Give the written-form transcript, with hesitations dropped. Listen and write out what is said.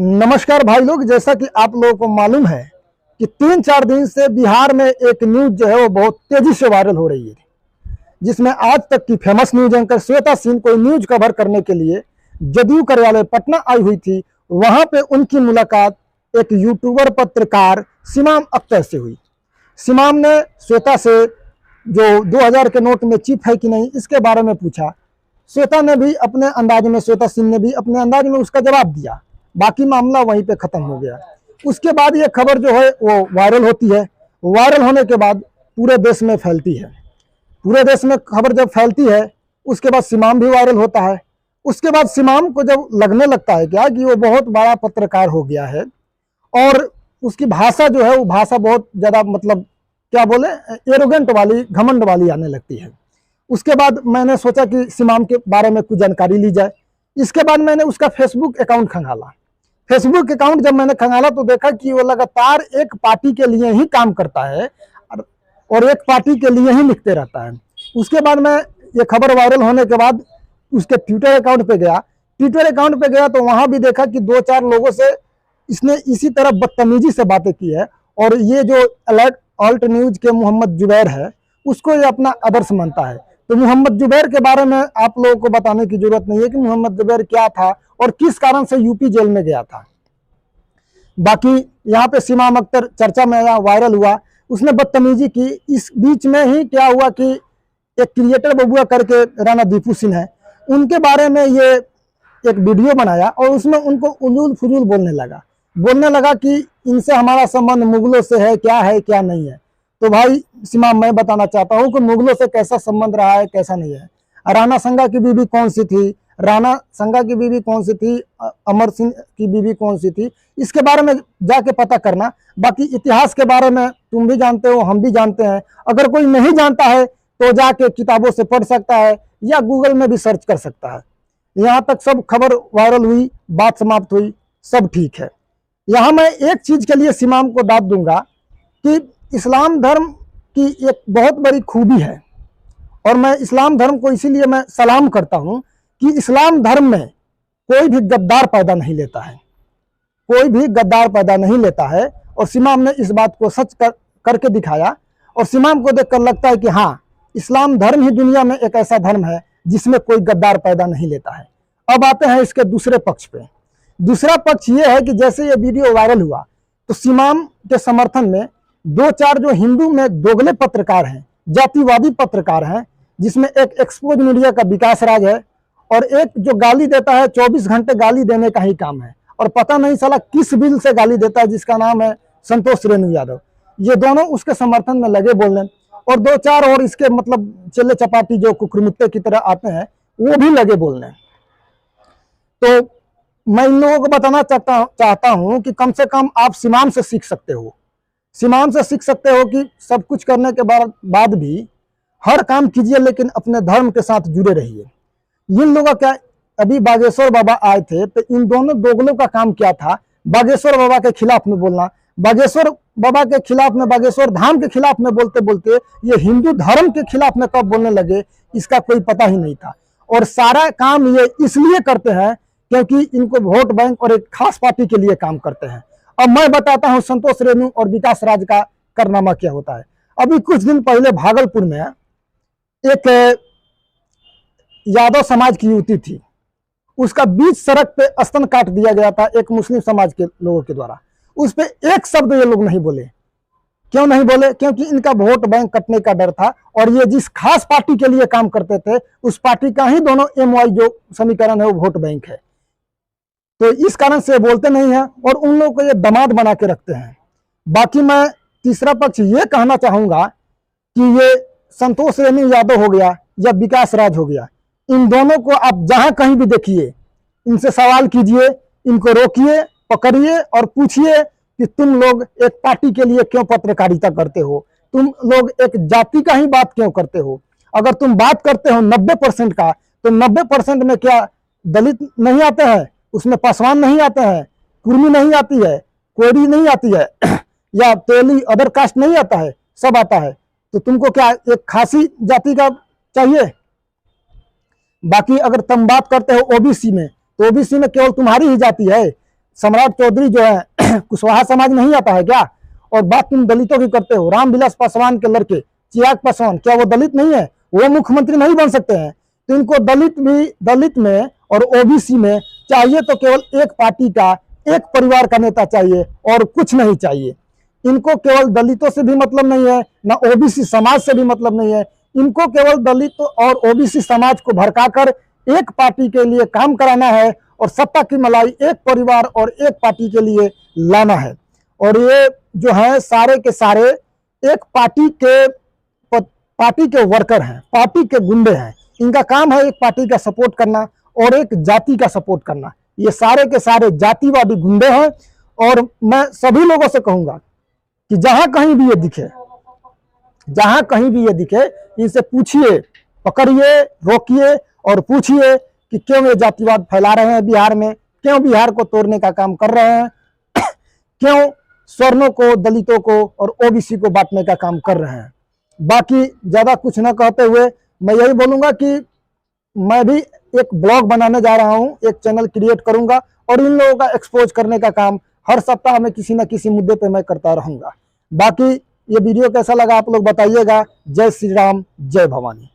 नमस्कार भाई लोग। जैसा कि आप लोगों को मालूम है कि 3-4 दिन से बिहार में एक न्यूज जो है वो बहुत तेजी से वायरल हो रही है, जिसमें आज तक की famous news anchor Shweta Singh कोई न्यूज कवर करने के लिए जदयू कार्यालय पटना आई हुई थी। वहां पे उनकी मुलाकात एक यूट्यूबर पत्रकार सिमाम अख्तर से हुई। सिमाम ने श्वेता से जो 2000 के नोट में चिप है कि नहीं इसके बारे में पूछा। श्वेता ने भी अपने अंदाज में, श्वेता सिंह ने भी अपने अंदाज में उसका जवाब दिया। बाकी मामला वहीं पे खत्म हो गया। उसके बाद ये खबर जो है वो वायरल होती है। वायरल होने के बाद पूरे देश में फैलती है। पूरे देश में खबर जब फैलती है उसके बाद सिमाम भी वायरल होता है। उसके बाद सिमाम को जब लगने लगता है क्या कि वो बहुत बड़ा पत्रकार हो गया है और उसकी भाषा जो है वो भाषा बहुत ज़्यादा मतलब क्या बोले एरोगेंट वाली, घमंड वाली आने लगती है। उसके बाद मैंने सोचा कि सिमाम के बारे में कुछ जानकारी ली जाए। इसके बाद मैंने उसका फेसबुक अकाउंट खंगाला। फेसबुक अकाउंट जब मैंने खंगाला तो देखा कि वो लगातार एक पार्टी के लिए ही काम करता है और एक पार्टी के लिए ही लिखते रहता है। उसके बाद मैं ये खबर वायरल होने के बाद उसके ट्विटर अकाउंट पे गया। ट्विटर अकाउंट पे गया तो वहां भी देखा कि 2-4 लोगों से इसने इसी तरह बदतमीजी से बातें की है। और ये जो अल्ट न्यूज के मोहम्मद जुबैर है उसको ये अपना आदर्श मानता है। तो मोहम्मद जुबैर के बारे में आप लोगों को बताने की जरूरत नहीं है कि मोहम्मद जुबैर क्या था और किस कारण से यूपी जेल में गया था। बाकी यहाँ पे सिमाम अख्तर चर्चा में आया, वायरल हुआ, उसने बदतमीजी की। इस बीच में ही क्या हुआ कि एक क्रिएटर बबुआ करके राणा दीपू सिंह है, उनके बारे में ये एक वीडियो बनाया और उसमें उनको उलूल फुजूल बोलने लगा कि इनसे हमारा संबंध मुगलों से है क्या नहीं है। तो भाई सिमाम, मैं बताना चाहता हूँ कि मुगलों से कैसा संबंध रहा है कैसा नहीं है। राणा संगा की बीवी कौन सी थी, राणा संगा की बीवी कौन सी थी, अमर सिंह की बीवी कौन सी थी, इसके बारे में जाके पता करना। बाकी इतिहास के बारे में तुम भी जानते हो, हम भी जानते हैं। अगर कोई नहीं जानता है तो जाके किताबों से पढ़ सकता है या गूगल में भी सर्च कर सकता है। यहाँ तक सब खबर वायरल हुई, बात समाप्त हुई, सब ठीक है। यहाँ मैं एक चीज के लिए सिमाम को दाद दूंगा कि इस्लाम धर्म की एक बहुत बड़ी खूबी है और मैं इस्लाम धर्म को इसीलिए मैं सलाम करता हूं कि इस्लाम धर्म में कोई भी गद्दार पैदा नहीं लेता है, कोई भी गद्दार पैदा नहीं लेता है। और सिमाम ने इस बात को सच करके दिखाया और सिमाम को देखकर लगता है कि हाँ, इस्लाम धर्म ही दुनिया में एक ऐसा धर्म है जिसमें कोई गद्दार पैदा नहीं लेता है। अब आते हैं इसके दूसरे पक्ष पे। दूसरा पक्ष ये है कि जैसे ये वीडियो वायरल हुआ तो सिमाम के समर्थन में 2-4 जो हिंदू में दोगले पत्रकार हैं, जातिवादी पत्रकार हैं, जिसमें एक एक्सपोज मीडिया का विकास राज है और एक जो गाली देता है 24 घंटे गाली देने का ही काम है और पता नहीं साला किस बिल से गाली देता है जिसका नाम है संतोष रेणु यादव। ये दोनों उसके समर्थन में लगे बोलने और 2-4 और इसके मतलब चेले चपाटी जो कुकुरमुत्ते की तरह आते हैं वो भी लगे बोलने। तो मैं इन लोगों को बताना चाहता हूं कि कम से कम आप सिमाम से सीख सकते हो। सिमाम से सीख सकते हो कि सब कुछ करने के बाद भी हर काम कीजिए लेकिन अपने धर्म के साथ जुड़े रहिए। इन लोगों का अभी बागेश्वर बाबा आए थे तो इन दोनों दोगलों का काम क्या था, बागेश्वर बाबा के खिलाफ में बोलना। बागेश्वर बाबा के खिलाफ में, बागेश्वर धाम के खिलाफ में बोलते बोलते ये हिंदू धर्म के खिलाफ में कब बोलने लगे इसका कोई पता ही नहीं था। और सारा काम ये इसलिए करते हैं क्योंकि इनको वोट बैंक और एक खास पार्टी के लिए काम करते हैं। अब मैं बताता हूं संतोष रेणु और विकास राज का कारनामा क्या होता है। अभी कुछ दिन पहले भागलपुर में एक यादव समाज की युवती थी, उसका बीच सड़क पे स्तन काट दिया गया था एक मुस्लिम समाज के लोगों के द्वारा। उस पे एक शब्द ये लोग नहीं बोले। क्यों नहीं बोले? क्योंकि इनका वोट बैंक कटने का डर था और ये जिस खास पार्टी के लिए काम करते थे उस पार्टी का ही दोनों MY जो समीकरण है वो वोट बैंक है। तो इस कारण से बोलते नहीं हैं और उन लोगों को ये दामाद बना के रखते हैं। बाकी मैं तीसरा पक्ष ये कहना चाहूंगा कि ये संतोष रेणु यादव हो गया या विकास राज हो गया, इन दोनों को आप जहां कहीं भी देखिए इनसे सवाल कीजिए, इनको रोकिए, पकड़िए और पूछिए कि तुम लोग एक पार्टी के लिए क्यों पत्रकारिता करते हो, तुम लोग एक जाति का ही बात क्यों करते हो। अगर तुम बात करते हो 90% का तो 90% में क्या दलित नहीं आते हैं, उसमें पासवान नहीं आते हैं, कुर्मी नहीं आती है, कोयरी नहीं आती है या तेली अदर कास्ट नहीं आता है, सब आता है। तो तुमको क्या एक खासी जाति का चाहिए? बाकी अगर तुम बात करते हो ओबीसी में तो ओबीसी में केवल तुम्हारी ही जाति है, सम्राट चौधरी जो है कुशवाहा समाज नहीं आता है क्या? और बात तुम दलितों की करते हो। रामविलास पासवान के लड़के चिराग पासवान, क्या वो दलित नहीं है? वो मुख्यमंत्री नहीं बन सकते हैं? तो इनको दलित में और ओबीसी में चाहिए तो केवल एक पार्टी का, एक परिवार का नेता चाहिए और कुछ नहीं चाहिए। इनको केवल दलितों से भी मतलब नहीं है, ना ओबीसी समाज से भी मतलब नहीं है। इनको केवल दलित और ओबीसी समाज को भड़काकर एक पार्टी के लिए काम कराना है और सत्ता की मलाई एक परिवार और एक पार्टी के लिए लाना है। और ये जो है सारे के सारे एक पार्टी के वर्कर हैं, पार्टी के गुंडे हैं। इनका काम है एक पार्टी का सपोर्ट करना और एक जाति का सपोर्ट करना। ये सारे के सारे जातिवादी गुंडे हैं। और मैं सभी लोगों से कहूंगा कि जहां कहीं भी ये दिखे, इनसे पूछिए, पकड़िए, रोकिए और पूछिए कि क्यों ये जातिवाद फैला रहे हैं बिहार में, क्यों बिहार को तोड़ने का काम कर रहे हैं, क्यों स्वर्णों को, दलितों को और ओबीसी को बांटने का काम कर रहे हैं। बाकी ज्यादा कुछ न कहते हुए मैं यही बोलूंगा कि मैं भी एक ब्लॉग बनाने जा रहा हूं, एक चैनल क्रिएट करूंगा और इन लोगों का एक्सपोज करने का काम हर सप्ताह में किसी न किसी मुद्दे पे मैं करता रहूंगा। बाकी ये वीडियो कैसा लगा आप लोग बताइएगा। जय श्री राम, जय भवानी।